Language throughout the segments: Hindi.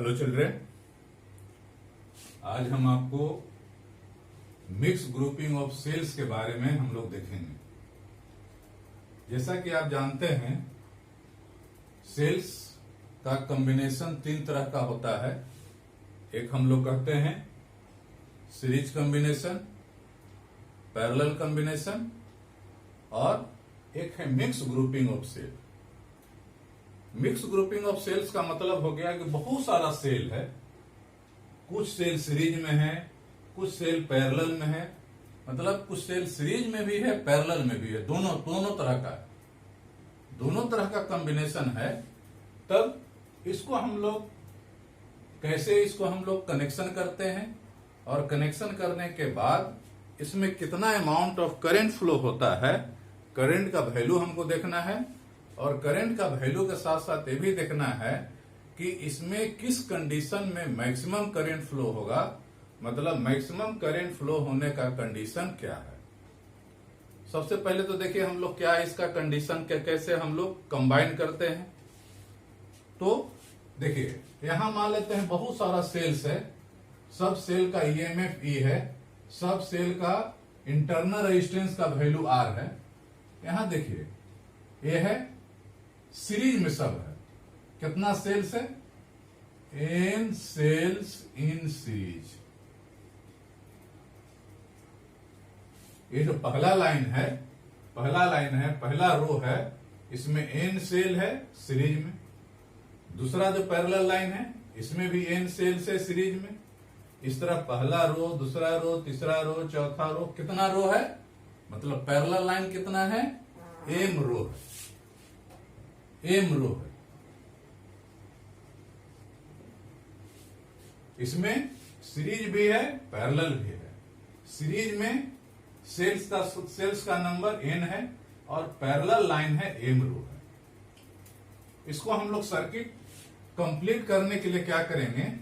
हेलो चिल्ड्रेन, आज हम आपको मिक्स ग्रुपिंग ऑफ सेल्स के बारे में हम लोग देखेंगे। जैसा कि आप जानते हैं, सेल्स का कॉम्बिनेशन तीन तरह का होता है। एक हम लोग कहते हैं सीरीज कॉम्बिनेशन, पैरेलल कॉम्बिनेशन और एक है mix grouping of cell. Mix grouping of cells का मतलब हो गया कि बहुत सारा सेल है, कुछ सेल सीरीज में है, कुछ सेल पैरेलल में है। मतलब कुछ सेल सीरीज में भी है, पैरेलल में भी है, दोनों तरह का दोनों तरह का कॉम्बिनेशन है। तब इसको हम लोग कैसे कनेक्शन करते हैं और कनेक्शन करने के बाद इसमें कितना अमाउंट ऑफ करंट फ्लो होता है, करंट का वैल्यू हमको देखना है। और करंट का वैल्यू के साथ साथ ये भी देखना है कि इसमें किस कंडीशन में मैक्सिमम करंट फ्लो होगा, मतलब मैक्सिमम करंट फ्लो होने का कंडीशन क्या है। सबसे पहले तो देखिए हम लोग क्या इसका कंडीशन कैसे हम लोग कंबाइन करते हैं। तो देखिए यहां मान लेते हैं बहुत सारा सेल्स है, सब सेल का ईएमएफ ई है, सब सेल का इंटरनल रेजिस्टेंस का वैल्यू आर है। यहां देखिए ये है सीरीज में सब है, कितना सेल्स है, एन सेल्स इन सीरीज। ये जो पहला लाइन है, पहला रो है, इसमें एन सेल है सीरीज में। दूसरा जो पैरेलल लाइन है इसमें भी एन सेल्स है सीरीज में। इस तरह पहला रो, दूसरा रो, तीसरा रो, चौथा रो, कितना रो है, मतलब पैरेलल लाइन कितना है, एम रो है, एम रो है। इसमें सीरीज भी है, पैरेलल भी है। सीरीज में सेल्स का नंबर एन है और पैरेलल लाइन है, एम रो है। इसको हम लोग सर्किट कंप्लीट करने के लिए क्या करेंगे,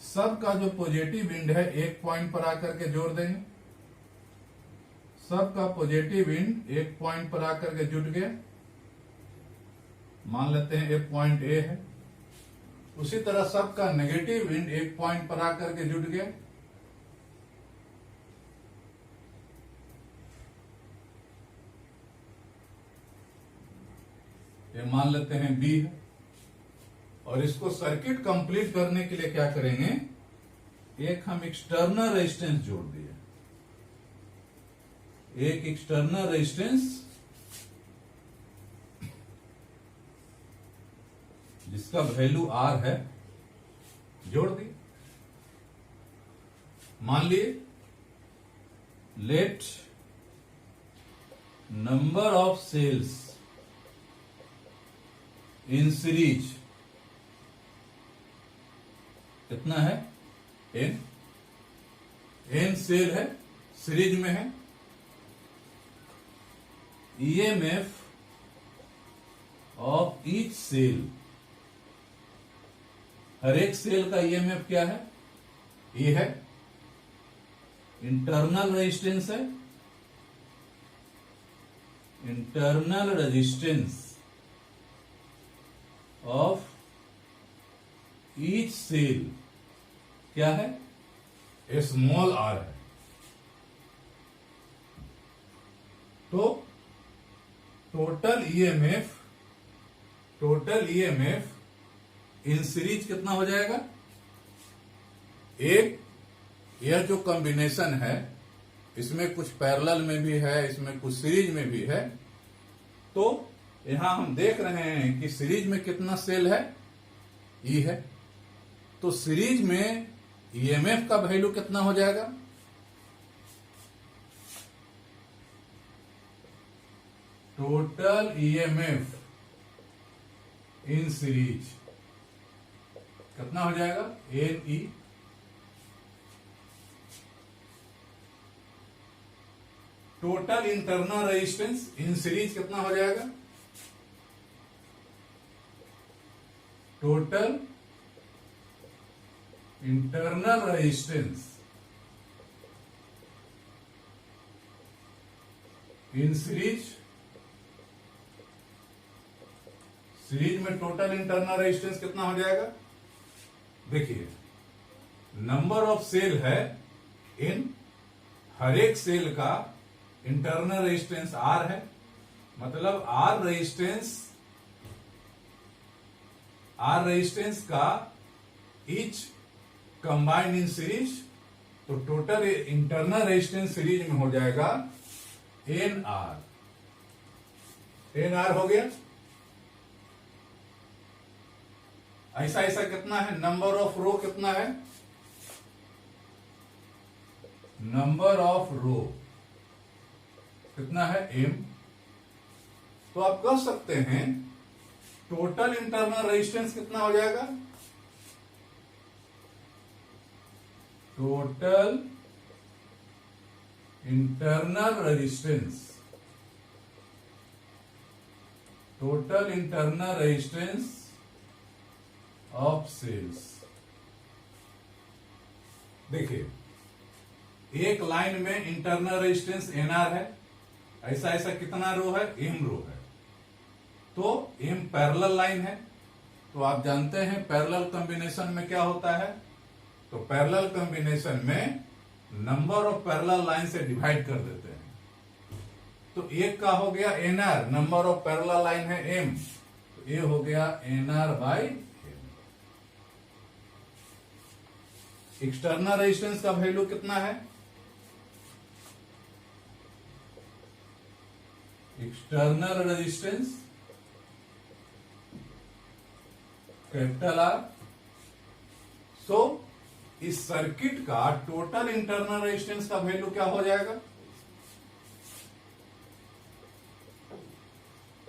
सब का जो पॉजिटिव विंड है एक पॉइंट पर आकर के जोड़ देंगे। सब का पॉजिटिव विंड एक पॉइंट पर आकर के जुट गया, मान लेते हैं एक पॉइंट ए है। उसी तरह सबका नेगेटिव विंड एक पॉइंट पर आकर के जुट गया। ये मान लेते हैं बी है। और इसको सर्किट कंप्लीट करने के लिए क्या करेंगे, एक हम एक्सटर्नल रेजिस्टेंस जोड़ दिए, एक एक्सटर्नल रेजिस्टेंस जिसका वैल्यू आर है जोड़ दी। मान लिए let number of cells in series कितना है, एन। एन सेल है, सीरीज में है। ईएमएफ ऑफ ईच सेल, हर एक सेल का ईएमएफ क्या है, ये है। इंटरनल रेजिस्टेंस है, internal resistance of each cell क्या है, स्मॉल आर है। तो टोटल ईएमएफ इन सीरीज कितना हो जाएगा, एक यह जो कॉम्बिनेशन है इसमें कुछ पैरेलल में भी है, इसमें कुछ सीरीज में भी है। तो यहां हम देख रहे हैं कि सीरीज में कितना सेल है, ई है। तो सीरीज में ईएमएफ का वैल्यू कितना हो जाएगा, टोटल ईएमएफ इन सीरीज कितना हो जाएगा, N E. Total internal resistance in series कितना हो जाएगा, total internal resistance in series. Series में टोटल इंटरनल रेजिस्टेंस कितना हो जाएगा, देखिए, नंबर ऑफ सेल है इन, हर एक सेल का इंटरनल रेजिस्टेंस आर है, मतलब आर रेजिस्टेंस का इच कंबाइंड इन सीरीज, तो टोटल इंटरनल रेजिस्टेंस सीरीज में हो जाएगा एन आर हो गया। ऐसा ऐसा कितना है, नंबर ऑफ रो कितना है, नंबर ऑफ रो कितना है m, तो आप कह सकते हैं टोटल इंटरनल रेजिस्टेंस कितना हो जाएगा, total internal resistance, total internal resistance of cells. देखिए, एक लाइन में इंटरनल रेजिस्टेंस एनआर है, ऐसा ऐसा कितना रो है, एम रो है, तो एम पैरेलल लाइन है, तो आप जानते हैं पैरेलल कॉम्बिनेशन में क्या होता है, तो पैरेलल कॉम्बिनेशन में नंबर ऑफ पैरेलल लाइन से डिवाइड कर देते हैं। तो एक का हो गया NR, number of parallel line है एम, तो ये हो गया NR by M. External resistance का वैल्यू कितना है, external resistance capital R. So इस सर्किट का टोटल इंटरनल रेजिस्टेंस का वैल्यू क्या हो जाएगा,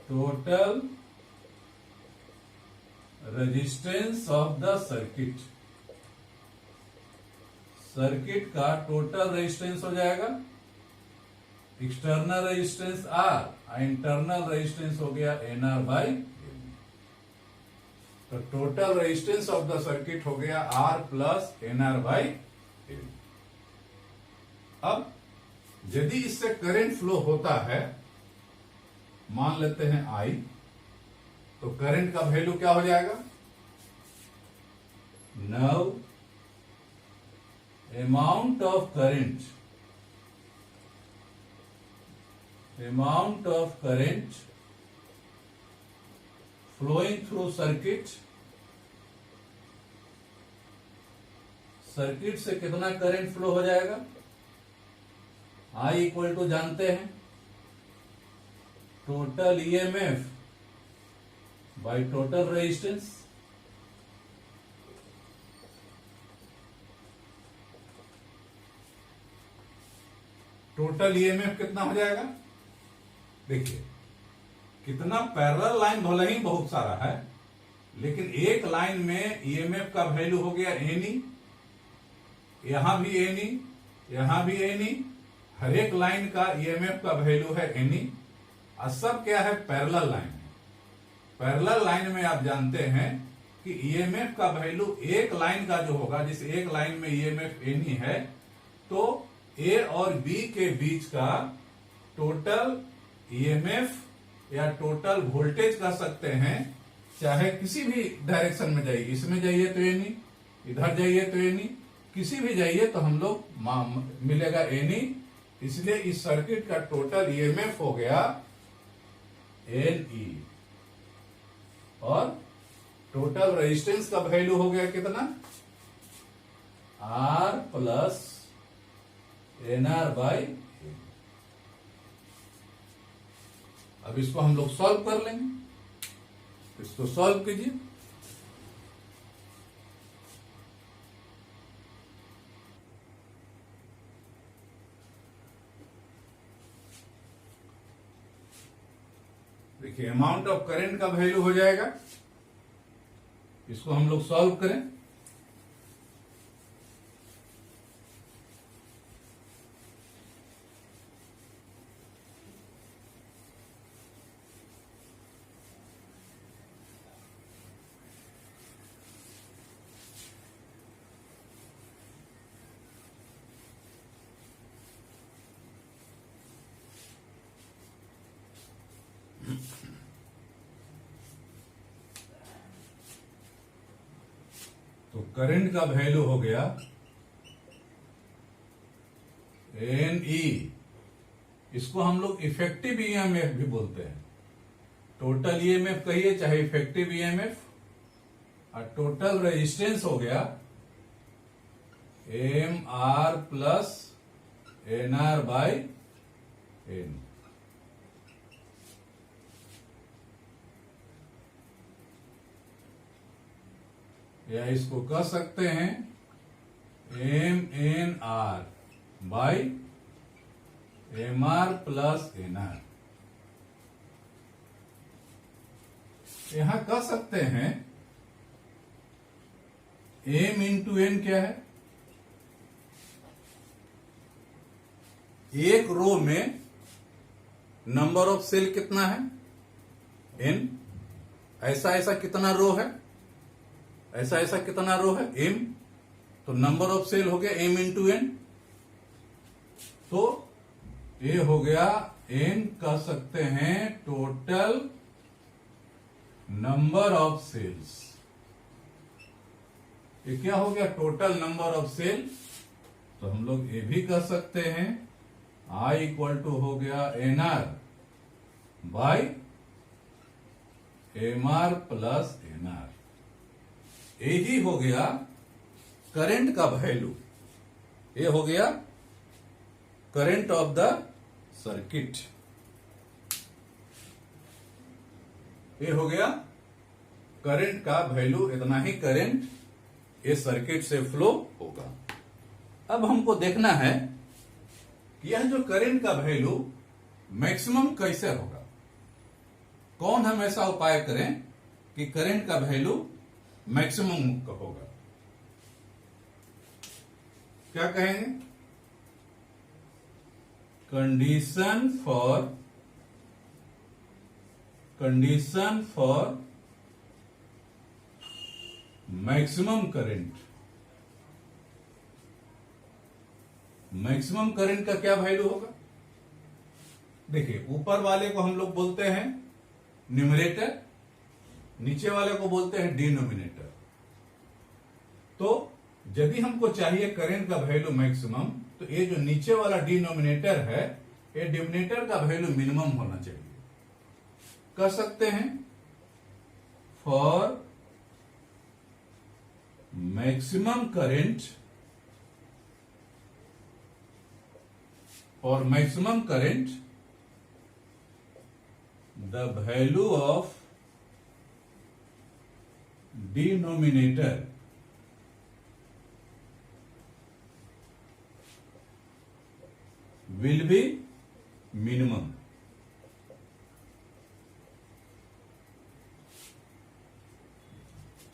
total resistance of the circuit, circuit का टोटल रेजिस्टेंस हो जाएगा external resistance R, internal resistance हो गया एनआर बाई एम, तो total resistance of the circuit हो गया R plus NR by M. अब यदि इससे करंट फ्लो होता है, मान लेते हैं आई, तो करंट का वैल्यू क्या हो जाएगा, now amount of current flowing through circuit से कितना करंट फ्लो हो जाएगा, I इक्वल टू जानते हैं total EMF by total resistance. Total EMF कितना हो जाएगा, देखिए कितना पैरेलल लाइन भले ही बहुत सारा है, लेकिन एक लाइन में ईएमएफ का वैल्यू हो गया एनी, यहां भी एनी, यहां भी एनी, हर एक लाइन का ईएमएफ का वैल्यू है एनी, और सब क्या है, पैरेलल लाइन है। पैरेलल लाइन में आप जानते हैं कि ईएमएफ का वैल्यू एक लाइन का जो होगा, जिस एक लाइन में ईएमएफ एनी है, तो ए और बी के बीच का टोटल ईएमएफ या टोटल वोल्टेज कह सकते हैं, चाहे किसी भी डायरेक्शन में जाइए, इसमें जाइए तो एनी, इधर जाइए तो एनी, किसी भी जाइए तो हम लोग मिलेगा एनी। इसलिए इस सर्किट का टोटल ईएमएफ हो गया एन ई, और टोटल रेजिस्टेंस का वैल्यू हो गया कितना, आर प्लस एनआर बाई। अब इसको हम लोग सॉल्व कर लेंगे, इसको सॉल्व कीजिए। देखिए अमाउंट ऑफ करंट का वैल्यू हो जाएगा, इसको हम लोग सॉल्व करें, तो करंट का वैल्यू हो गया एन ई, इसको हम लोग इफेक्टिव ईएमएफ भी बोलते हैं। टोटल ईएमएफ कहिए चाहे इफेक्टिव ईएमएफ, और टोटल रेजिस्टेंस हो गया M R plus N R by N. या इसको कह सकते हैं M N R by M R plus N R. यहां कह सकते हैं एम इंटू एन क्या है, एक रो में नंबर ऑफ सेल कितना है एन, ऐसा ऐसा कितना रो है, ऐसा ऐसा कितना रो है एम, तो नंबर ऑफ सेल हो गया एम इंटू एन। तो ये हो गया एन, कह सकते हैं टोटल नंबर ऑफ सेल्स। ये क्या हो गया टोटल नंबर ऑफ सेल। तो हम लोग ये भी कह सकते हैं I इक्वल टू हो गया N R by M R plus N R. यही हो गया करंट का वैल्यू, ये हो गया करंट ऑफ द सर्किट, ये हो गया करंट का वैल्यू। इतना ही करंट ये सर्किट से फ्लो होगा। अब हमको देखना है कि यह जो करंट का वैल्यू मैक्सिमम कैसे होगा। कौन हम ऐसा उपाय करें कि करंट का वैल्यू मैक्सिमम होगा। क्या कहेंगे, condition for maximum current. Maximum current का क्या वैल्यू होगा। देखिए ऊपर वाले को हम लोग बोलते हैं न्यूमरेटर, नीचे वाले को बोलते हैं डिनोमिनेटर। तो यदि हमको चाहिए करंट का वैल्यू मैक्सिमम, तो ये जो नीचे वाला डिनोमिनेटर है, ये डिनोमिनेटर का वैल्यू मिनिमम होना चाहिए। कर सकते हैं for maximum current, the value of denominator will be minimum।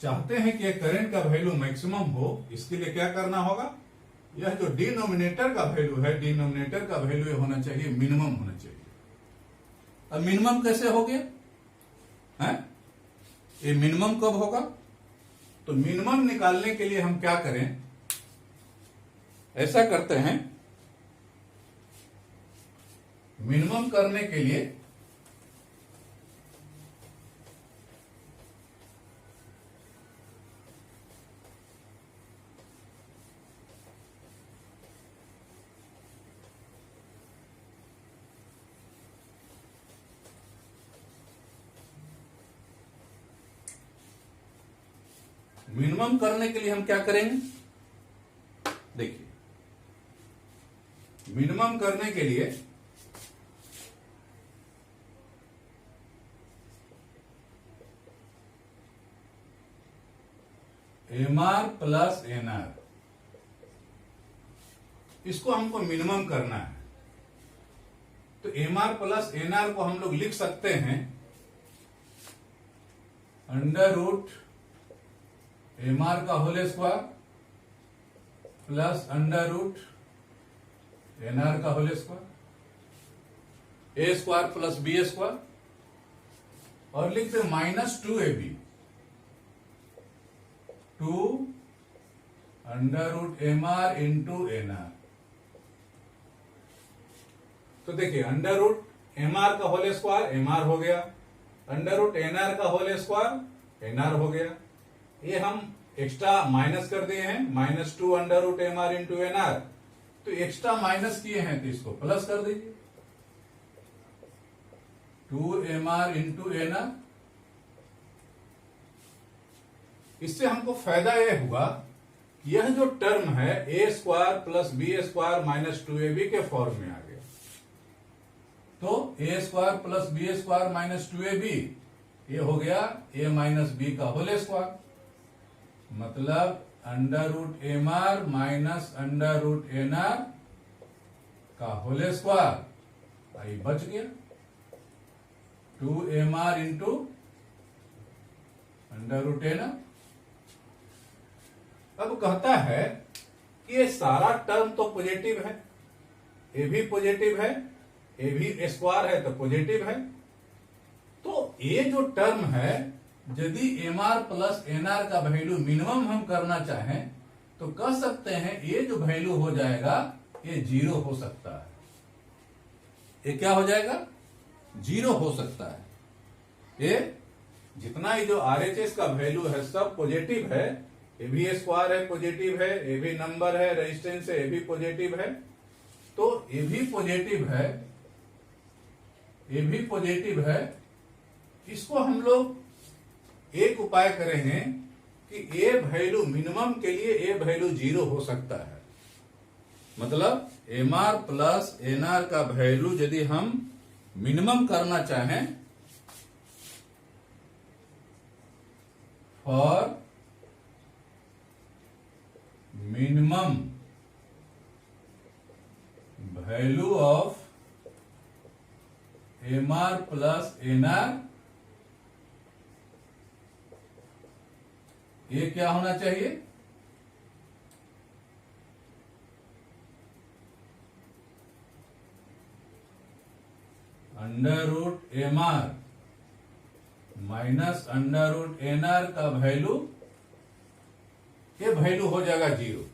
चाहते हैं कि करंट का वैल्यू मैक्सिमम हो, इसके लिए क्या करना होगा, यह जो डिनोमिनेटर का वैल्यू है, डिनोमिनेटर का वैल्यू होना चाहिए मिनिमम होना चाहिए। अब मिनिमम कैसे हो गया है, ये मिनिमम कब होगा। तो मिनिमम निकालने के लिए हम क्या करें, ऐसा करते हैं, मिनिमम करने के लिए हम क्या करेंगे। देखिए मिनिमम करने के लिए M R plus N R, इसको हमको मिनिमम करना है। तो M R plus N R को हम लोग लिख सकते हैं अंडर रूट एम आर का whole square plus under root N R का whole square, A square plus B square, और लिखते -2ab, 2 under root M R into N R. तो देखिए अंडर रूट एम आर का होल स्क्वायर एम आर हो गया, अंडर रूट एन आर का होल स्क्वायर एन आर हो गया। ये हम एक्स्ट्रा माइनस कर दिए हैं, -2 under root M R into N R. तो एक्स्ट्रा माइनस किए हैं तो इसको प्लस कर दीजिए, 2 M R into N r. इससे हमको फायदा यह हुआ, यह जो टर्म है a square plus B square minus 2ab के फॉर्म में आ गया। तो a square plus B square minus 2ab ये हो गया ए माइनस बी का होल स्क्वायर, मतलब under root M R minus under root N R का होल स्क्वायर। आई बच गया 2 M R into under root N R. अब कहता है कि ये सारा टर्म तो पॉजिटिव है, ए भी पॉजिटिव है, ए भी स्क्वायर है तो पॉजिटिव है। तो ये जो टर्म है, यदि M R plus N R का वैल्यू मिनिमम हम करना चाहें तो कह सकते हैं ये जो वैल्यू हो जाएगा ये 0 हो सकता है। ये क्या हो जाएगा? 0 हो सकता है। ये जितना ही जो आरएचएस का वैल्यू है सब पॉजिटिव है, ए भी स्क्वायर है पॉजिटिव है, ए भी नंबर है, रेजिस्टेंस है, ए भी पॉजिटिव है। तो ए भी पॉजिटिव है, ए भी पॉजिटिव है। इसको हम लोग एक उपाय करेंगे कि ए वैल्यू मिनिमम के लिए ए वैल्यू 0 हो सकता है। मतलब M R plus N R का वैल्यू यदि हम मिनिमम करना चाहें for minimum value of M R plus N R, ये क्या होना चाहिए? Under root M R minus under root N R का वैल्यू, ये वैल्यू हो जाएगा 0।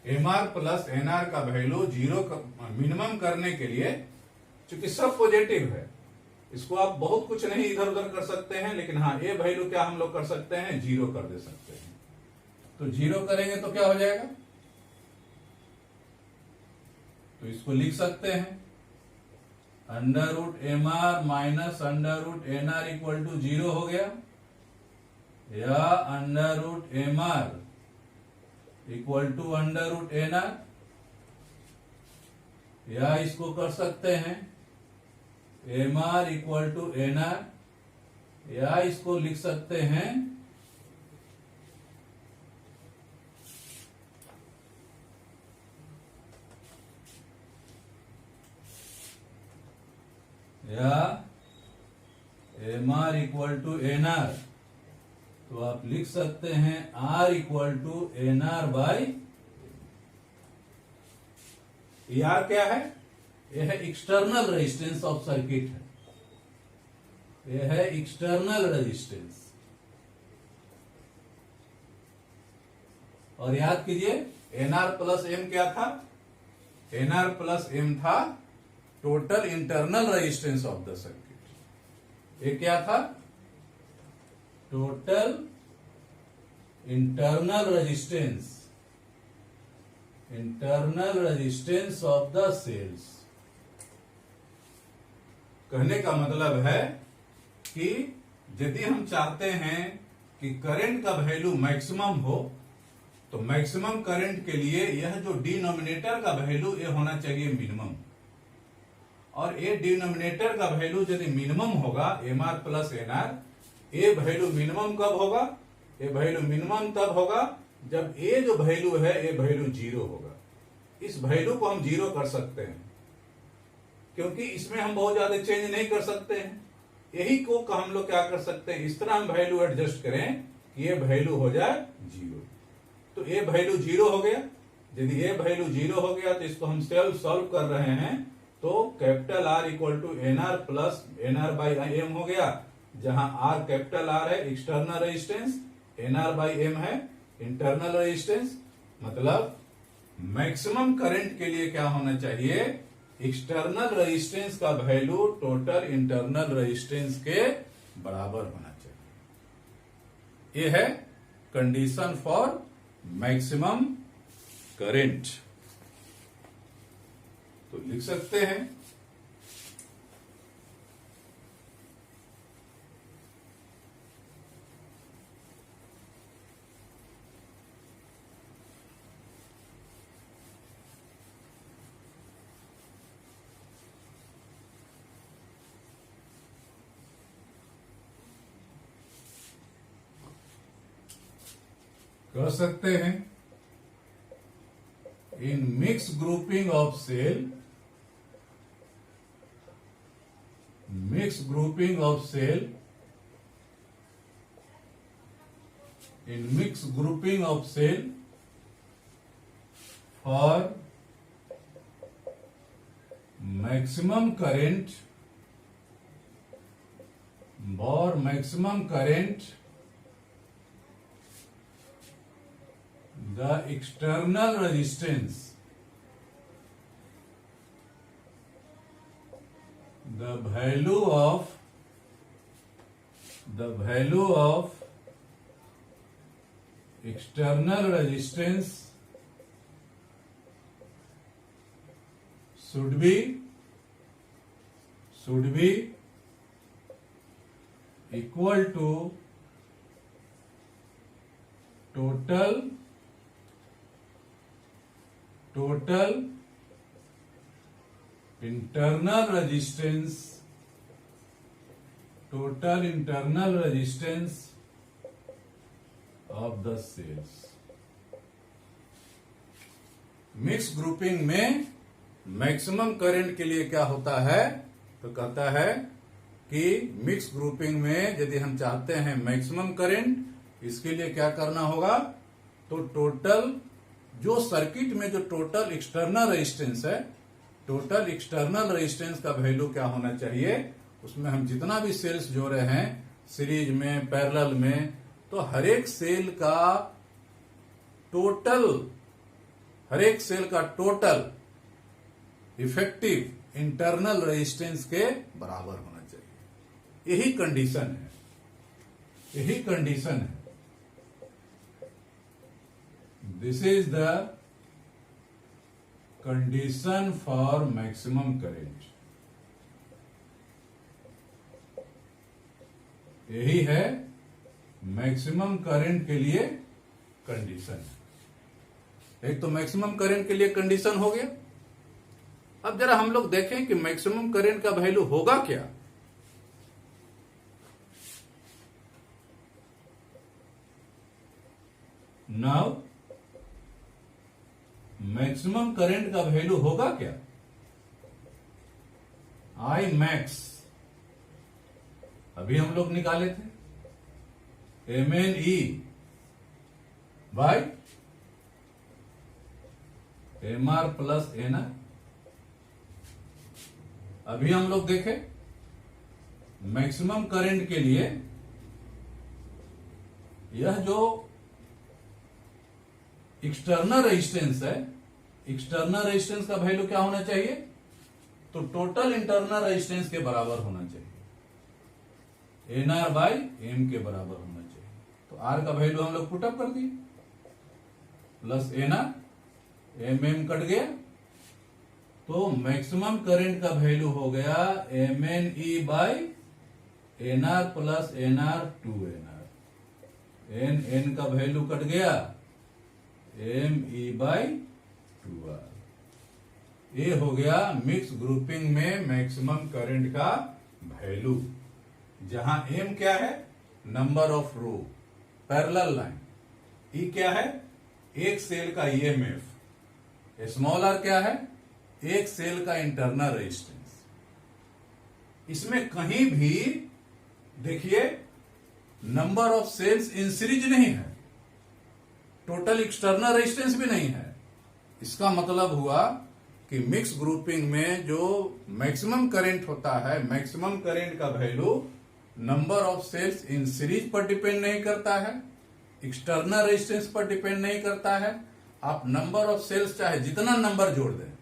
M R plus N R का वैल्यू 0 मिनिमम करने के लिए, क्योंकि सब पॉजिटिव है, इसको आप बहुत कुछ नहीं इधर उधर कर सकते हैं, लेकिन हाँ ये वैल्यू क्या हम लोग कर सकते हैं? 0 कर दे सकते हैं। तो 0 करेंगे तो क्या हो जाएगा? तो इसको लिख सकते हैं under root M R minus under root N R equal to 0 हो गया, या under root M R equal to under root N R, या इसको कर सकते हैं M R equal to N R, या इसको लिख सकते हैं या M R equal to N are, तो आप लिख सकते हैं R equal to N R by. ये आर क्या है? यह है एक्सटर्नल रेजिस्टेंस ऑफ सर्किट है, यह है एक्सटर्नल रेजिस्टेंस। और याद कीजिए एनआर प्लस एम क्या था? एनआर प्लस एम था total internal resistance of the circuit. ये क्या था? Total internal resistance, internal resistance of the cells. कहने का मतलब है कि यदि हम चाहते हैं कि करंट का वैल्यू मैक्सिमम हो, तो मैक्सिमम करंट के लिए यह जो डिनोमिनेटर का वैल्यू ये होना चाहिए मिनिमम। और ये डिनोमिनेटर का वैल्यू यदि मिनिमम होगा M R plus N R, ये वैल्यू मिनिमम कब होगा? ये वैल्यू मिनिमम तब होगा जब ये जो वैल्यू है ये वैल्यू 0 होगा। इस वैल्यू को हम 0 कर सकते हैं क्योंकि इसमें हम बहुत ज्यादा चेंज नहीं कर सकते हैं। यही को हम लोग क्या कर सकते हैं, इस तरह हम वैल्यू एडजस्ट करें कि ये वैल्यू हो जाए 0। तो ये वैल्यू 0 हो गया। यदि ये वैल्यू 0 हो गया तो इसको हम सॉल्व कर रहे हैं, तो capital R equal to N R plus N R by M हो गया, जहां आर कैपिटल आर है external resistance, N R by M है इंटरनल रेजिस्टेंस। मतलब मैक्सिमम करंट के लिए क्या होना चाहिए? एक्सटर्नल रेजिस्टेंस का वैल्यू टोटल इंटरनल रेजिस्टेंस के बराबर होना चाहिए। ये है कंडीशन फॉर मैक्सिमम करेंट। तो लिख सकते हैं कह सकते हैं in mix grouping of cell, mix grouping of cell, in mixed grouping of cell for maximum current, the external resistance, the value of external resistance should be equal to total internal resistance of the cells। Mix grouping में मैक्सिमम करंट के लिए क्या होता है, तो कहता है कि मिक्स ग्रुपिंग में यदि हम चाहते हैं मैक्सिमम करंट, इसके लिए क्या करना होगा, तो टोटल जो सर्किट में जो टोटल एक्सटर्नल रेजिस्टेंस है, टोटल एक्सटर्नल रेजिस्टेंस का वैल्यू क्या होना चाहिए, उसमें हम जितना भी सेल्स जोड़े हैं सीरीज में, पैरेलल में, तो हर एक सेल का टोटल इफेक्टिव इंटरनल रेजिस्टेंस के बराबर होना चाहिए। यही कंडीशन है, this is the condition for maximum current. यही है मैक्सिमम करंट के लिए कंडीशन। एक तो मैक्सिमम करंट के लिए कंडीशन हो गया। अब जरा हम लोग देखें कि मैक्सिमम करंट का वैल्यू होगा क्या। नाउ मैक्सिमम करंट का वैल्यू होगा क्या, आई मैक्स अभी हम लोग निकाले थे, MNE by MR plus NR। अभी हम लोग देखें मैक्सिमम करंट के लिए यह जो एक्सटर्नल रेजिस्टेंस है, एक्सटर्नल रेजिस्टेंस का वैल्यू क्या होना चाहिए, तो टोटल इंटरनल रेजिस्टेंस के बराबर होना चाहिए, NR बाय M के बराबर होना चाहिए। तो R का वैल्यू हम लोग पुटअप कर दिए, प्लस NR, MM कट गया, तो मैक्सिमम करंट का वैल्यू हो गया MNE by NR plus NR 2NR, N का वैल्यू कट गया, ME बाय 2R। ये हो गया मिक्स ग्रुपिंग में मैक्सिमम करंट का वैल्यू, जहां M क्या है, number of row, parallel line, E क्या है, एक सेल का EMF, स्मॉल r क्या है, एक सेल का इंटरनल रेजिस्टेंस। इसमें कहीं भी देखिए number of cells in series नहीं है, टोटल एक्सटर्नल रेजिस्टेंस भी नहीं है। इसका मतलब हुआ कि मिक्स ग्रुपिंग में जो मैक्सिमम करंट होता है, मैक्सिमम करंट का value number of cells in series पर डिपेंड नहीं करता है, एक्सटर्नल रेजिस्टेंस पर डिपेंड नहीं करता है। आप नंबर ऑफ सेल्स चाहे जितना नंबर जोड़ दें,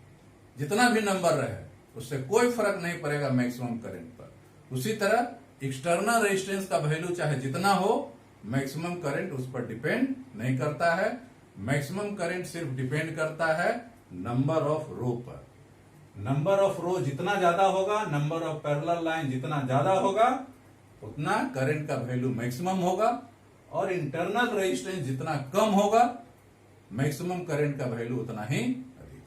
जितना भी नंबर रहे, उससे कोई फर्क नहीं पड़ेगा मैक्सिमम करंट पर। उसी तरह एक्सटर्नल रेजिस्टेंस का वैल्यू चाहे जितना हो, मैक्सिमम करंट उस पर डिपेंड नहीं करता है। मैक्सिमम करंट सिर्फ डिपेंड करता है नंबर ऑफ रो पर। नंबर ऑफ रो जितना ज्यादा होगा, नंबर ऑफ पैरेलल लाइन जितना ज्यादा होगा, उतना करंट का वैल्यू मैक्सिमम होगा, और इंटरनल रेजिस्टेंस जितना कम होगा, मैक्सिमम करंट का वैल्यू उतना ही अधिक।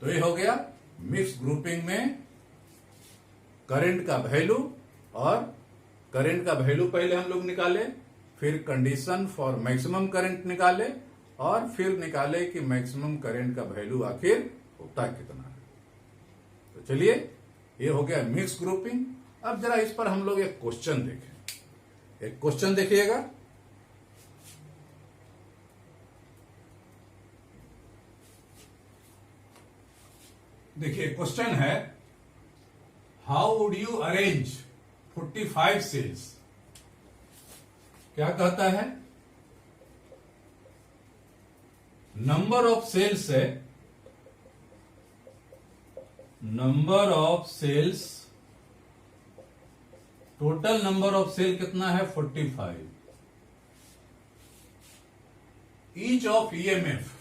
तो ये हो गया मिक्स ग्रुपिंग में करंट का वैल्यू, और करंट का वैल्यू पहले हम लोग निकाले, फिर कंडीशन फॉर मैक्सिमम करंट निकाले, और फिर निकाले कि मैक्सिमम करंट का वैल्यू आखिर होता कितना है। तो चलिए, ये हो गया मिक्स ग्रुपिंग। अब जरा इस पर हम लोग एक क्वेश्चन देखें। एक क्वेश्चन देखिएगा। देखिए क्वेश्चन है, how would you arrange 45 cells. क्या कहता है, नंबर ऑफ सेल्स है, number of cells, total number of cell कितना है 45। ईच ऑफ ईएमएफ,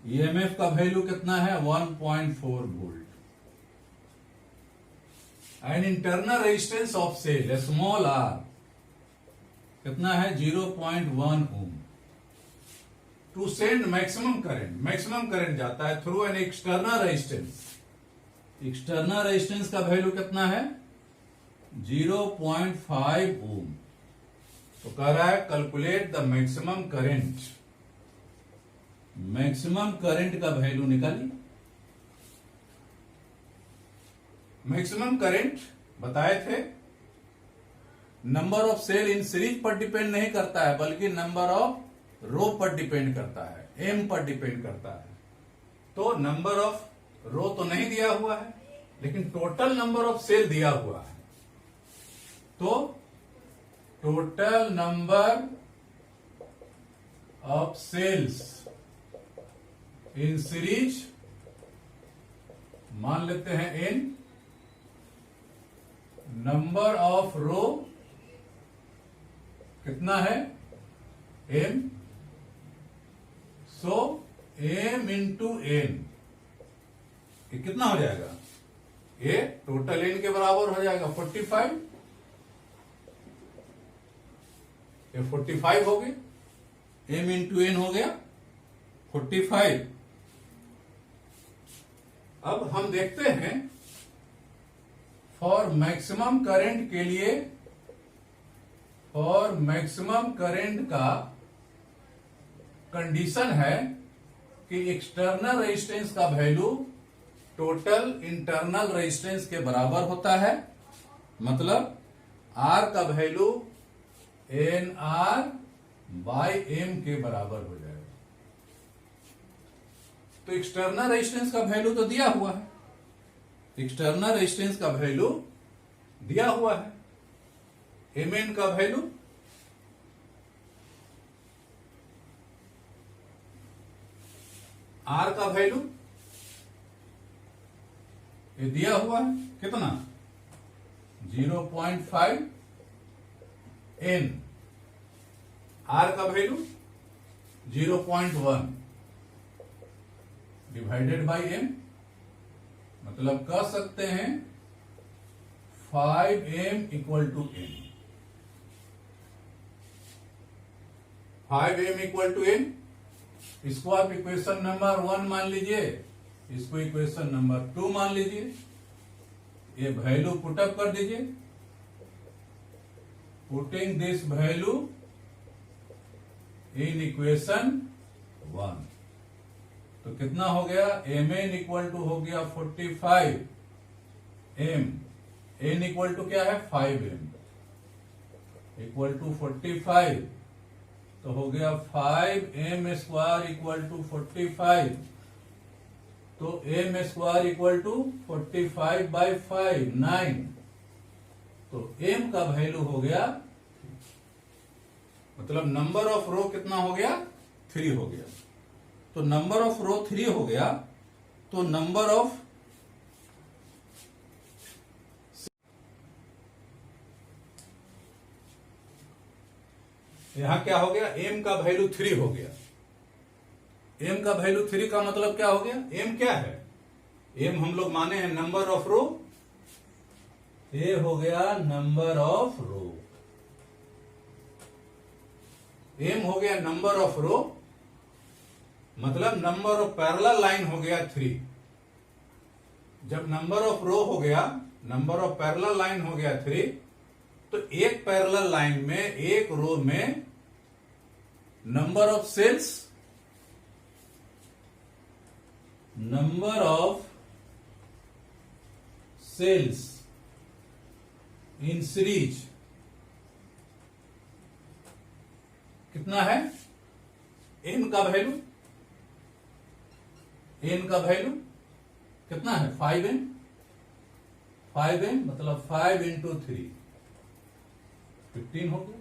ईएमएफ का वैल्यू कितना है 1.4 volt, and internal resistance of cell small r कितना है 0.1 ohm. To send maximum current, maximum current जाता है through an external resistance, external resistance का वैल्यू कितना है 0.5 ओम। तो कह रहा है calculate the maximum current, maximum current का वैल्यू निकालिए। मैक्सिमम करंट बताए थे number of cell in series पर डिपेंड नहीं करता है, बल्कि नंबर ऑफ रो पर डिपेंड करता है, एम पर डिपेंड करता है। तो नंबर ऑफ रो तो नहीं दिया हुआ है, लेकिन टोटल नंबर ऑफ सेल दिया हुआ है। तो total number of cells in series मान लेते हैं एन, नंबर ऑफ रो कितना है M, so M into N, ये कितना हो जाएगा, ये टोटल एन के बराबर हो जाएगा 45, ये 45 हो गए, एम इंटू एन हो गया 45। अब हम देखते हैं फॉर मैक्सिमम करंट के लिए, फॉर मैक्सिमम करंट का कंडीशन है कि एक्सटर्नल रेजिस्टेंस का वैल्यू टोटल इंटरनल रेजिस्टेंस के बराबर होता है। मतलब आर का value N R by M के बराबर हो जाएगा। तो एक्सटर्नल रेजिस्टेंस का वैल्यू तो दिया हुआ है, एक्सटर्नल रेजिस्टेंस का वैल्यू दिया हुआ है, एम एन का वैल्यू आर का वैल्यू ये दिया हुआ है कितना 0.5, एन आर का वैल्यू 0.1 डिवाइडेड बाई एम, मतलब कह सकते हैं 5m equal to N, 5m equal to N. इसको आप इक्वेशन नंबर 1 मान लीजिए, इसको इक्वेशन नंबर 2 मान लीजिए, ये वैल्यू पुटअप कर दीजिए। Putting this value in equation 1, तो कितना हो गया एम एन इक्वल टू हो गया 45, एम एन इक्वल टू क्या है 5m इक्वल टू 45, तो हो गया 5m स्क्वायर इक्वल टू 45, तो m square equal to 45 by 5 9, तो m का वैल्यू हो गया, मतलब नंबर ऑफ रो कितना हो गया 3 हो गया। तो नंबर ऑफ रो 3 हो गया, तो नंबर ऑफ यहां क्या हो गया, एम का वैल्यू 3 हो गया। एम का वैल्यू 3 का मतलब क्या हो गया, एम क्या है, एम हम लोग माने हैं नंबर ऑफ रो, ये हो गया नंबर ऑफ रो, एम हो गया नंबर ऑफ रो, मतलब नंबर ऑफ पैरेलल लाइन हो गया 3। जब नंबर ऑफ रो हो गया, नंबर ऑफ पैरेलल लाइन हो गया 3, तो एक पैरेलल लाइन में, एक रो में number of cells, number of cells in series कितना है, एन का वैल्यू, एन का वैल्यू कितना है 5n, 5n मतलब 5 इंटू 3 15 हो गया।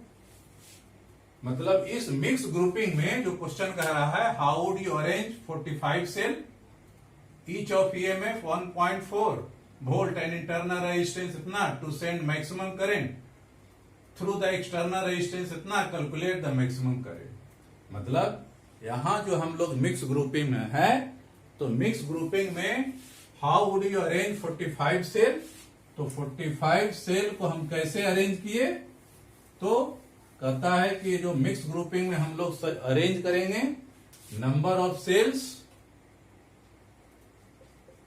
मतलब इस मिक्स ग्रुपिंग में जो क्वेश्चन कह रहा है, how would you arrange 45 cell, each of EMF 1.4 volt and internal resistance इतना to send maximum current through the external resistance इतना, कैलकुलेट द मैक्सिमम करंट। मतलब यहां जो हम लोग मिक्स ग्रुपिंग में है, तो मिक्स ग्रुपिंग में how would you arrange 45 cell, तो 45 सेल को हम कैसे अरेंज किए, तो कहता है कि जो मिक्स ग्रुपिंग में हम लोग अरेंज करेंगे, number of cells,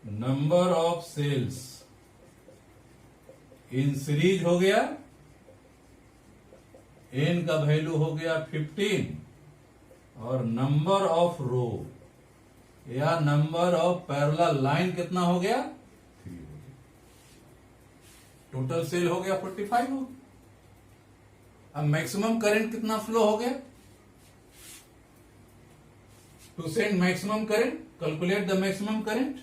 number of cells in series हो गया, एन का वैल्यू हो गया 15, और नंबर ऑफ रो या नंबर ऑफ पैरेलल लाइन कितना हो गया 3 हो गया। टोटल सेल हो गया 45 हो गया। अब मैक्सिमम करंट कितना फ्लो हो गया, to send maximum current, calculate the maximum current.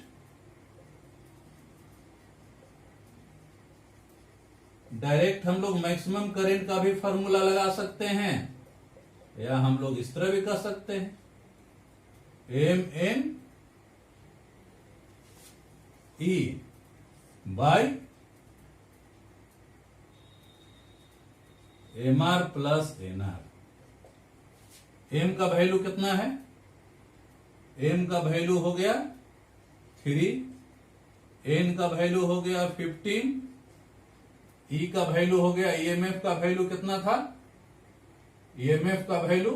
Direct हम लोग मैक्सिमम करंट का भी फॉर्मूला लगा सकते हैं, या हम लोग इस तरह भी कर सकते हैं, M N E by M R plus N R. M का वैल्यू कितना है, एम का वैल्यू हो गया 3, एन का वैल्यू हो गया 15, ई का वैल्यू हो गया, ईएमएफ का वैल्यू कितना था, ईएमएफ का value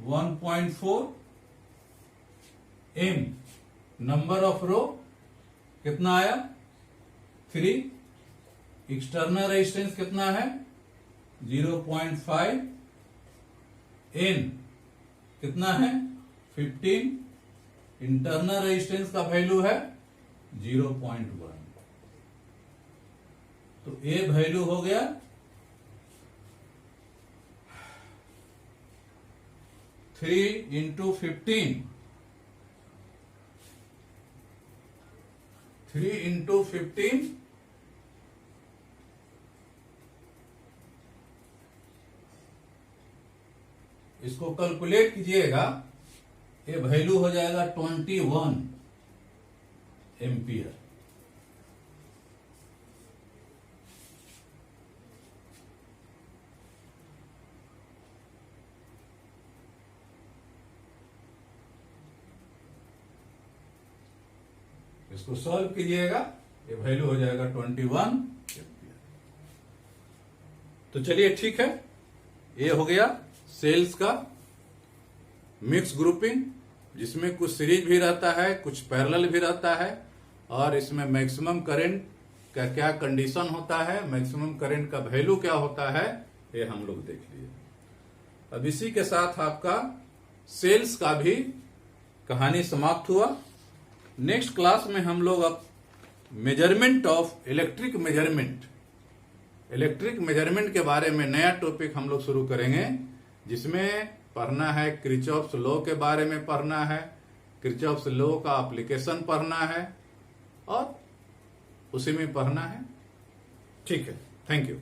1.4, M number of row कितना आया 3, एक्सटर्नल रेजिस्टेंस कितना है 0.5, एन कितना है 15, इंटरनल रेजिस्टेंस का वैल्यू है 0.1, तो ए वैल्यू हो गया 3 इंटू 15, 3 इंटू 15 इसको कैलकुलेट कीजिएगा, ये वैल्यू हो जाएगा 21 एम्पियर। इसको सॉल्व कीजिएगा, ये वैल्यू हो जाएगा 21 एम्पियर। तो चलिए ठीक है, ये हो गया सेल्स का मिक्स ग्रुपिंग, जिसमें कुछ सीरीज भी रहता है, कुछ पैरेलल भी रहता है, और इसमें मैक्सिमम करंट का क्या कंडीशन होता है, मैक्सिमम करंट का वैल्यू क्या होता है, ये हम लोग देख लिए। अब इसी के साथ आपका सेल्स का भी कहानी समाप्त हुआ। नेक्स्ट क्लास में हम लोग अब measurement of electric measurement, electric measurement के बारे में नया टॉपिक हम लोग शुरू करेंगे, जिसमें पढ़ना है किरचॉफ्स लॉ के बारे में पढ़ना है, किरचॉफ्स लॉ का एप्लीकेशन पढ़ना है, और उसी में पढ़ना है। ठीक है, थैंक यू।